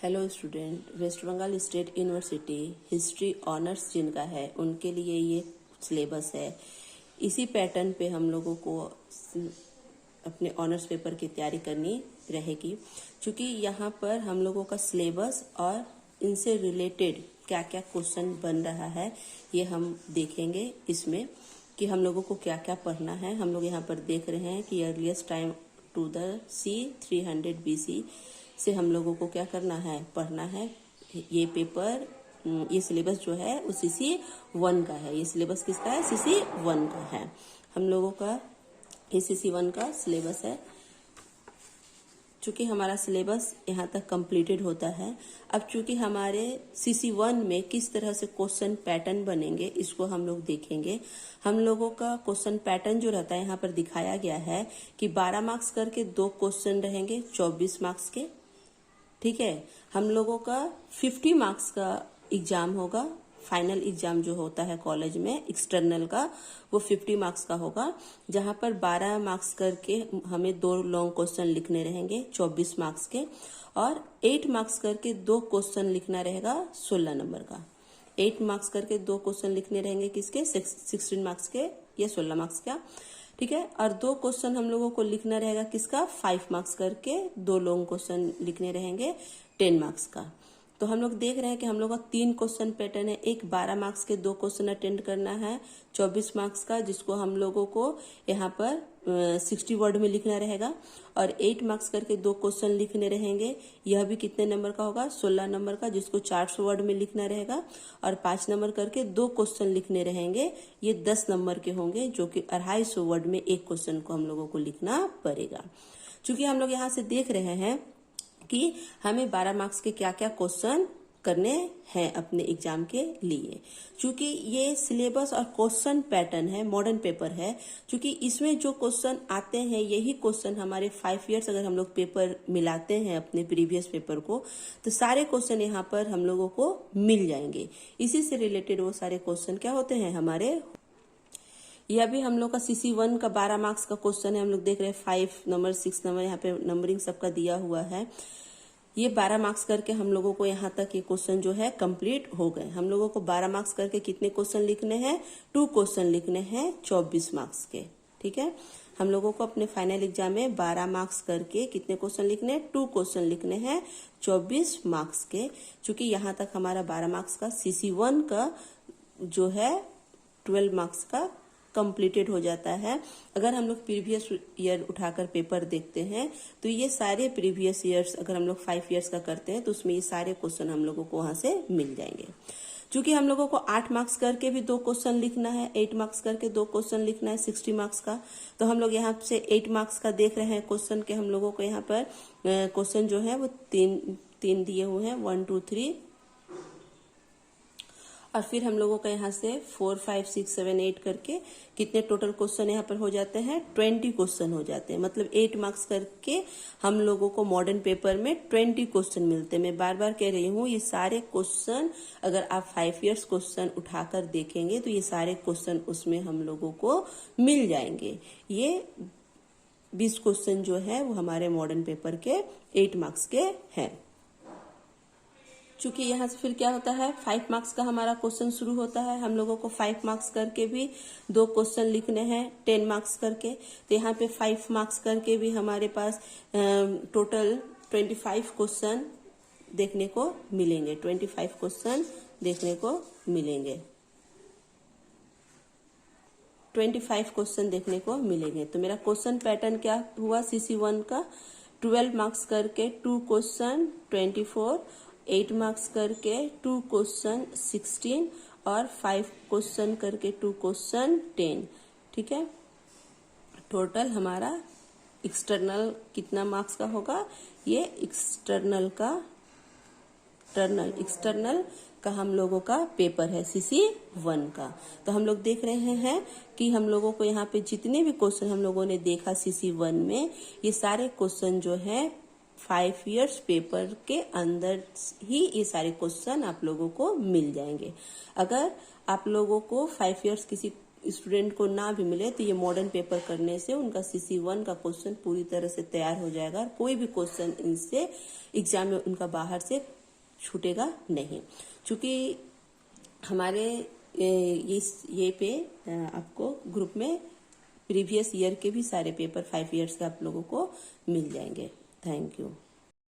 Hello student, West Bengal state university history honours जिनका है उनके लिए ये सिलेबस है। इसी पैटर्न पे हम लोगों को अपने ऑनर्स पेपर की तैयारी करनी रहेगी, क्योंकि यहाँ पर हम लोगों का सिलेबस और इनसे रिलेटेड क्या क्या क्वेश्चन बन रहा है ये हम देखेंगे इसमें कि हम लोगों को क्या क्या पढ़ना है। हम लोग यहाँ पर देख रहे हैं कि earliest time to the c 300 BC से हम लोगों को क्या करना है, पढ़ना है। ये पेपर, ये सिलेबस जो है वो CC1 का है। ये सिलेबस किसका है? CC1 का है। हम लोगों का ये CC1 का सिलेबस है। चूंकि हमारा सिलेबस यहाँ तक कंप्लीटेड होता है, अब चूंकि हमारे CC1 में किस तरह से क्वेश्चन पैटर्न बनेंगे इसको हम लोग देखेंगे। हम लोगों का क्वेश्चन पैटर्न जो रहता है यहाँ पर दिखाया गया है कि 12 मार्क्स करके 2 क्वेश्चन रहेंगे 24 मार्क्स के। ठीक है, हम लोगों का 50 मार्क्स का एग्जाम होगा। फाइनल एग्जाम जो होता है कॉलेज में एक्सटर्नल का, वो 50 मार्क्स का होगा, जहां पर 12 मार्क्स करके हमें 2 लॉन्ग क्वेश्चन लिखने रहेंगे 24 मार्क्स के, और 8 मार्क्स करके 2 क्वेश्चन लिखना रहेगा 16 नंबर का। 8 मार्क्स करके 2 क्वेश्चन लिखने रहेंगे किसके? 16 मार्क्स के या 16 मार्क्स का। ठीक है, और 2 क्वेश्चन हम लोगों को लिखना रहेगा किसका? 5 मार्क्स करके 2 लॉन्ग क्वेश्चन लिखने रहेंगे 10 मार्क्स का। तो हम लोग देख रहे हैं कि हम लोग का 3 क्वेश्चन पैटर्न है। एक 12 मार्क्स के 2 क्वेश्चन अटेंड करना है 24 मार्क्स का, जिसको हम लोगों को यहाँ पर 60 वर्ड में लिखना रहेगा, और 8 मार्क्स करके 2 क्वेश्चन लिखने रहेंगे। यह भी कितने नंबर का होगा? 16 नंबर का, जिसको 400 वर्ड में लिखना रहेगा, और 5 नंबर करके 2 क्वेश्चन लिखने रहेंगे। ये 10 नंबर के होंगे, जो कि 250 वर्ड में एक क्वेश्चन को हम लोगों को लिखना पड़ेगा। चूंकि हम लोग यहाँ से देख रहे हैं कि हमें 12 मार्क्स के क्या क्या क्वेश्चन करने हैं अपने एग्जाम के लिए। चूंकि ये सिलेबस और क्वेश्चन पैटर्न है, मॉडर्न पेपर है, चूंकि इसमें जो क्वेश्चन आते हैं यही क्वेश्चन हमारे 5 ईयर्स अगर हम लोग पेपर मिलाते हैं अपने प्रीवियस पेपर को, तो सारे क्वेश्चन यहाँ पर हम लोगों को मिल जाएंगे। इसी से रिलेटेड वो सारे क्वेश्चन क्या होते हैं हमारे। यह भी हम लोग का CC1 का 12 मार्क्स का क्वेश्चन है। हम लोग देख रहे हैं 5 नंबर 6 नंबर, यहाँ पे नंबरिंग सबका दिया हुआ है। ये 12 मार्क्स करके हम लोगों को यहाँ तक ये क्वेश्चन जो है कंप्लीट हो गए। हम लोगों को 12 मार्क्स करके कितने क्वेश्चन लिखने हैं? 2 क्वेश्चन लिखने हैं 24 मार्क्स के। ठीक है, हम लोगों को अपने फाइनल एग्जाम में 12 मार्क्स करके कितने क्वेश्चन लिखने हैं? 2 क्वेश्चन लिखने हैं 24 मार्क्स के। चूंकि यहाँ तक हमारा 12 मार्क्स का CC1 का जो है 12 मार्क्स का कंप्लीटेड हो जाता है। अगर हम लोग प्रीवियस ईयर उठाकर पेपर देखते हैं तो ये सारे प्रीवियस ईयर्स, अगर हम लोग 5 ईयर्स का करते हैं तो उसमें ये सारे क्वेश्चन हम लोगों को वहां से मिल जाएंगे। चूंकि हम लोगों को 8 मार्क्स करके भी 2 क्वेश्चन लिखना है, 8 मार्क्स करके 2 क्वेश्चन लिखना है 60 मार्क्स का, तो हम लोग यहाँ से 8 मार्क्स का देख रहे हैं क्वेश्चन के। हम लोगों को यहाँ पर क्वेश्चन जो है वो तीन दिए हुए हैं, 1 2 3, और फिर हम लोगों का यहाँ से 4 5 6 7 8 करके कितने टोटल क्वेश्चन यहाँ पर हो जाते हैं? 20 क्वेश्चन हो जाते हैं। मतलब 8 मार्क्स करके हम लोगों को मॉडर्न पेपर में 20 क्वेश्चन मिलते हैं। मैं बार बार कह रही हूँ, ये सारे क्वेश्चन अगर आप 5 ईयर्स क्वेश्चन उठाकर देखेंगे तो ये सारे क्वेश्चन उसमें हम लोगों को मिल जाएंगे। ये 20 क्वेश्चन जो है वो हमारे मॉडर्न पेपर के 8 मार्क्स के हैं। चूंकि यहाँ से फिर क्या होता है, 5 मार्क्स का हमारा क्वेश्चन शुरू होता है। हम लोगों को 5 मार्क्स करके भी 2 क्वेश्चन लिखने हैं 10 मार्क्स करके। तो यहाँ पे 5 मार्क्स करके भी हमारे पास टोटल 25 क्वेश्चन देखने को मिलेंगे। 25 क्वेश्चन देखने को मिलेंगे, 25 क्वेश्चन देखने को मिलेंगे। तो मेरा क्वेश्चन पैटर्न क्या हुआ? CC1 का 12 मार्क्स करके 2 क्वेश्चन 24, 8 मार्क्स करके 2 क्वेश्चन 16, और 5 क्वेश्चन करके 2 क्वेश्चन 10। ठीक है, टोटल हमारा एक्सटर्नल कितना मार्क्स का होगा? ये एक्सटर्नल का हम लोगों का पेपर है CC1 का। तो हम लोग देख रहे हैं कि हम लोगों को यहाँ पे जितने भी क्वेश्चन हम लोगों ने देखा CC1 में, ये सारे क्वेश्चन जो है 5 ईयर्स पेपर के अंदर ही ये सारे क्वेश्चन आप लोगों को मिल जाएंगे। अगर आप लोगों को 5 ईयर्स किसी स्टूडेंट को ना भी मिले तो ये मॉडर्न पेपर करने से उनका CC1 का क्वेश्चन पूरी तरह से तैयार हो जाएगा और कोई भी क्वेश्चन इनसे एग्जाम में उनका बाहर से छूटेगा नहीं। चूंकि हमारे ये पे आपको ग्रुप में प्रीवियस ईयर के भी सारे पेपर 5 ईयर्स के आप लोगों को मिल जाएंगे। Thank you.